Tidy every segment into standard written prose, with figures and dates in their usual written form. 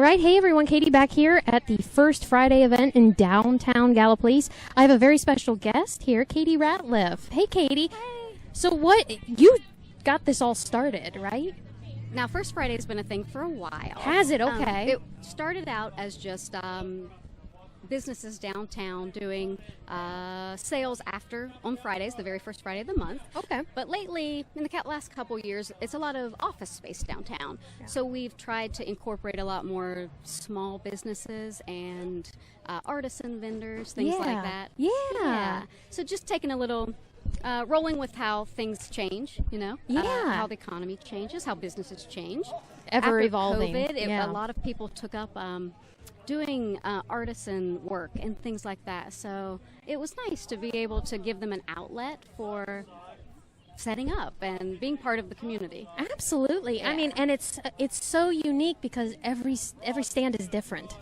right, hey everyone, Katie back here at the Frist Friday event in downtown Gallipolis. I have a very special guest here, Katie Ratliff. Hey, Katie. Hey. So you got this all started, right? Now, Frist Friday has been a thing for a while. Has it? Okay. It started out as just businesses downtown doing sales on Fridays, the very first Friday of the month. Okay. But lately, in the last couple years, it's a lot of office space downtown. Yeah. So we've tried to incorporate a lot more small businesses and artisan vendors, things like that. Yeah. So just taking a little... rolling with how things change, how the economy changes, how businesses change. Ever After evolving. COVID, a lot of people took up doing artisan work and things like that. So it was nice to be able to give them an outlet for setting up and being part of the community. Absolutely. Yeah. I mean, and it's so unique because every stand is different.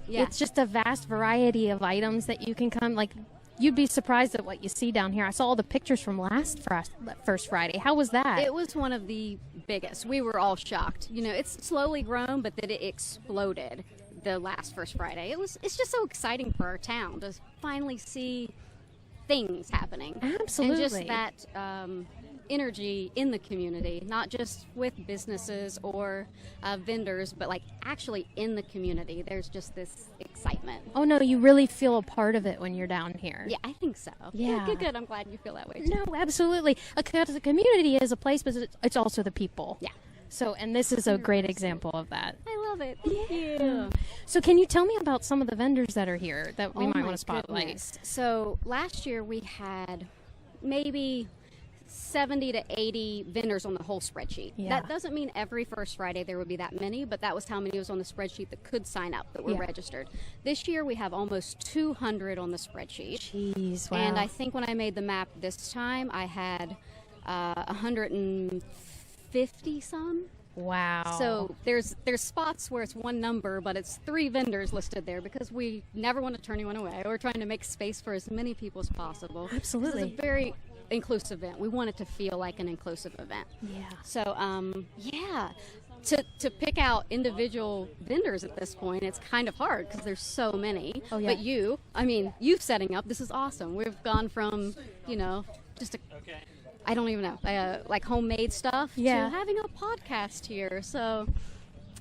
Yeah. It's just a vast variety of items that you can come, like, you'd be surprised at what you see down here. I saw all the pictures from First Friday. How was that? It was one of the biggest. We were all shocked. It's slowly grown, but then it exploded the last First Friday. It's just so exciting for our town to finally see things happening. Absolutely. And just that energy in the community, not just with businesses or vendors, but like actually in the community. There's just this excitement. Oh no, you really feel a part of it when you're down here. Yeah, I think so. Yeah. Good. I'm glad you feel that way too. No, absolutely. Because the community is a place, but it's also the people. Yeah. So, and this is a great example of that. I love it. Thank you. So can you tell me about some of the vendors that are here that we might want to spotlight? Goodness. So last year we had maybe 70 to 80 vendors on the whole spreadsheet. Yeah. That doesn't mean every First Friday there would be that many, but that was how many was on the spreadsheet that could sign up, that were registered. This year we have almost 200 on the spreadsheet. Jeez, wow. And I think when I made the map this time, I had 150 some. Wow. So there's spots where it's one number, but it's 3 vendors listed there because we never want to turn anyone away. We're trying to make space for as many people as possible. Absolutely. This is a very inclusive event. We want it to feel like an inclusive event. Yeah. So, to pick out individual vendors at this point, it's kind of hard because there's so many. Oh, yeah. But you setting up, this is awesome. We've gone from, just I don't even know, like homemade stuff to having a podcast here. So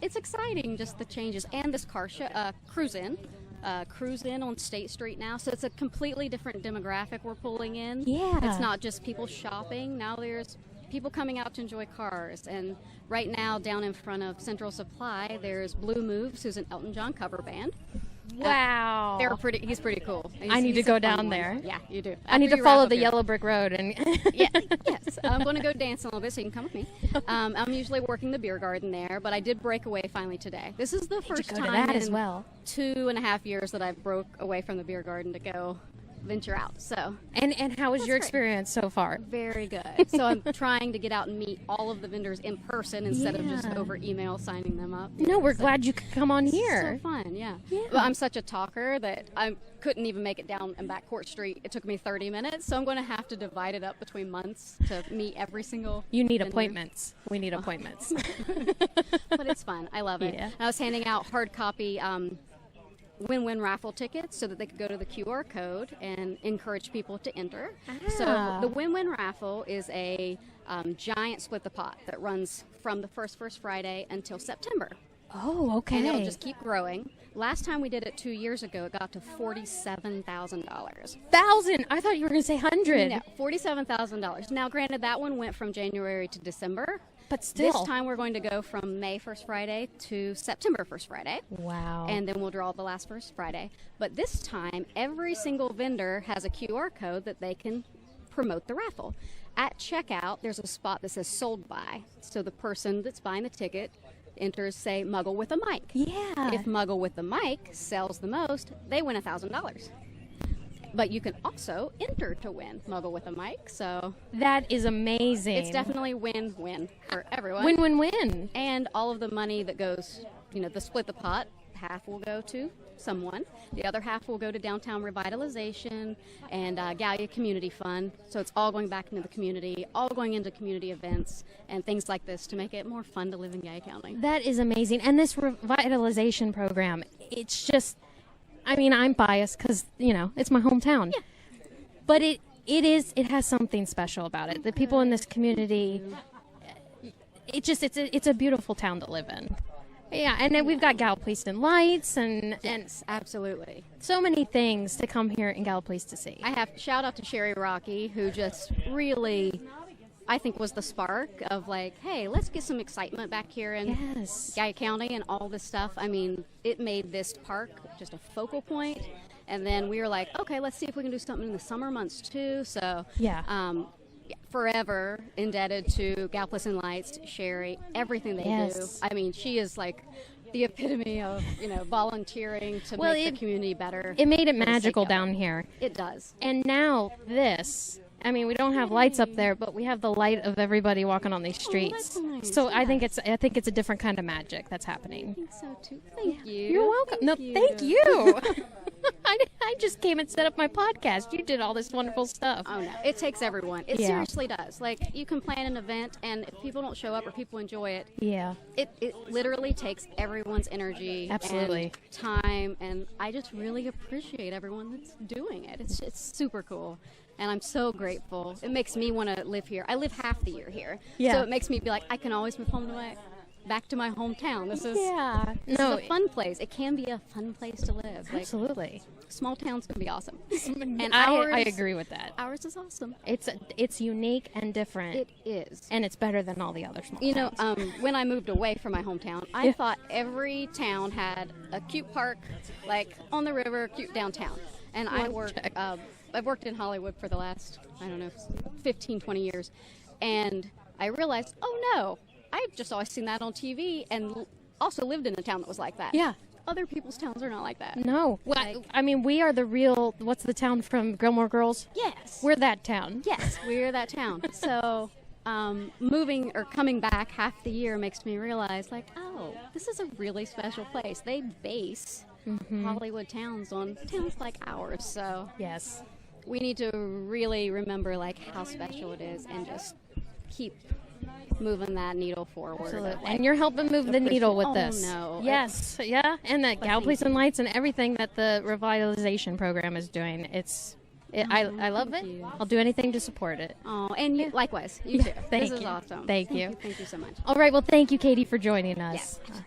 it's exciting, just the changes. And this car cruise in on State Street now. So it's a completely different demographic we're pulling in. Yeah. It's not just people shopping. Now there's people coming out to enjoy cars. And right now down in front of Central Supply, there's Blue Moves, who's an Elton John cover band. Wow. He's pretty cool. I need to go down there. Yeah, you do. I need to follow the yellow brick road. And Yes. I'm going to go dance a little bit so you can come with me. I'm usually working the beer garden there, but I did break away finally today. This is the first time that in as well. 2.5 years that I broke away from the beer garden to go venture out. So and how was your experience so far? Very good. So I'm trying to get out and meet all of the vendors in person instead of just over email signing them up. No, we're glad you could come on here. So fun, yeah. Well, I'm such a talker that I couldn't even make it down and back Court Street. It took me 30 minutes, so I'm going to have to divide it up between months to meet every single You need vendor. Appointments. We need appointments. But it's fun. I love it. Yeah. I was handing out hard copy win-win raffle tickets so that they could go to the QR code and encourage people to enter. So the win-win raffle is a giant split the pot that runs from the first Friday until September. Oh, okay. And it'll just keep growing. Last time we did it 2 years ago, it got to $47,000. $1,000? I thought you were going to say 100. No, $47,000. Now, granted, that one went from January to December. But still. This time we're going to go from May 1st Friday to September 1st Friday. Wow. And then we'll draw the last First Friday. But this time, every single vendor has a QR code that they can promote the raffle. At checkout, there's a spot that says sold by. So the person that's buying the ticket enters, say, Muggle with a mic. Yeah. If Muggle with the mic sells the most, they win $1,000. But you can also enter to win Muggle with a mic, so... That is amazing. It's definitely win-win for everyone. Win-win-win. And all of the money that goes, the split the pot, half will go to someone. The other half will go to downtown revitalization and Gallia Community Fund. So it's all going back into the community, all going into community events and things like this to make it more fun to live in Gallia County. That is amazing. And this revitalization program, it's just, I mean, I'm biased because, you know, it's my hometown. Yeah. But it has something special about it. The people in this community, it's a beautiful town to live in. Yeah, and then we've got Gallipolis and lights and Absolutely. so many things to come here in Gallipolis to see. I have shout out to Sherry Rocky, who just really, I think, was the spark of like, hey, let's get some excitement back here in Gallia County and all this stuff. I mean, it made this park just a focal point. And then we were like, okay, let's see if we can do something in the summer months too. So forever indebted to Gallipolis and Lights, Sherry, everything they do. I mean, she is like the epitome of, you know, volunteering to make the community better. It made it magical down here. It does. And now this, I mean, we don't have lights up there, but we have the light of everybody walking on these streets. Oh, that's nice. So I think it's a different kind of magic that's happening. I think so too. Thank you. You're welcome. Thank you. I just came and set up my podcast. You did all this wonderful stuff. Oh, no. It takes everyone. It seriously does. Like, you can plan an event, and if people don't show up or people enjoy it, it literally takes everyone's energy and time, and I just really appreciate everyone that's doing it. It's super cool. And I'm so grateful. It makes me want to live here. I live half the year here. So it makes me be like, I can always move home back to my hometown. This is a fun place. It can be a fun place to live. Absolutely. Like, small towns can be awesome. And I agree with that. Ours is awesome. It's unique and different. It is. And it's better than all the other small towns. You know, when I moved away from my hometown, I thought every town had a cute park, like on the river, cute downtown. And I've worked in Hollywood for the last, 15, 20 years. And I realized, oh no, I've just always seen that on TV and also lived in a town that was like that. Yeah. Other people's towns are not like that. No. Well, I mean, we are the real, what's the town from Gilmore Girls? Yes. We're that town. Yes, we're that town. So moving or coming back half the year makes me realize, like, oh, this is a really special place. They base Hollywood towns on towns like ours. So yes, we need to really remember, like, how special it is and just keep moving that needle forward. Absolutely. And you're helping move the needle with this. Oh, no. Yes. Yeah. And the Gallipolis and Lights and everything that the revitalization program is doing. I love it. I'll do anything to support it. Oh, and you, likewise. You too. Thank this you. is awesome. Thank you. Thank you so much. All right. Well, thank you, Katie, for joining us. Yes.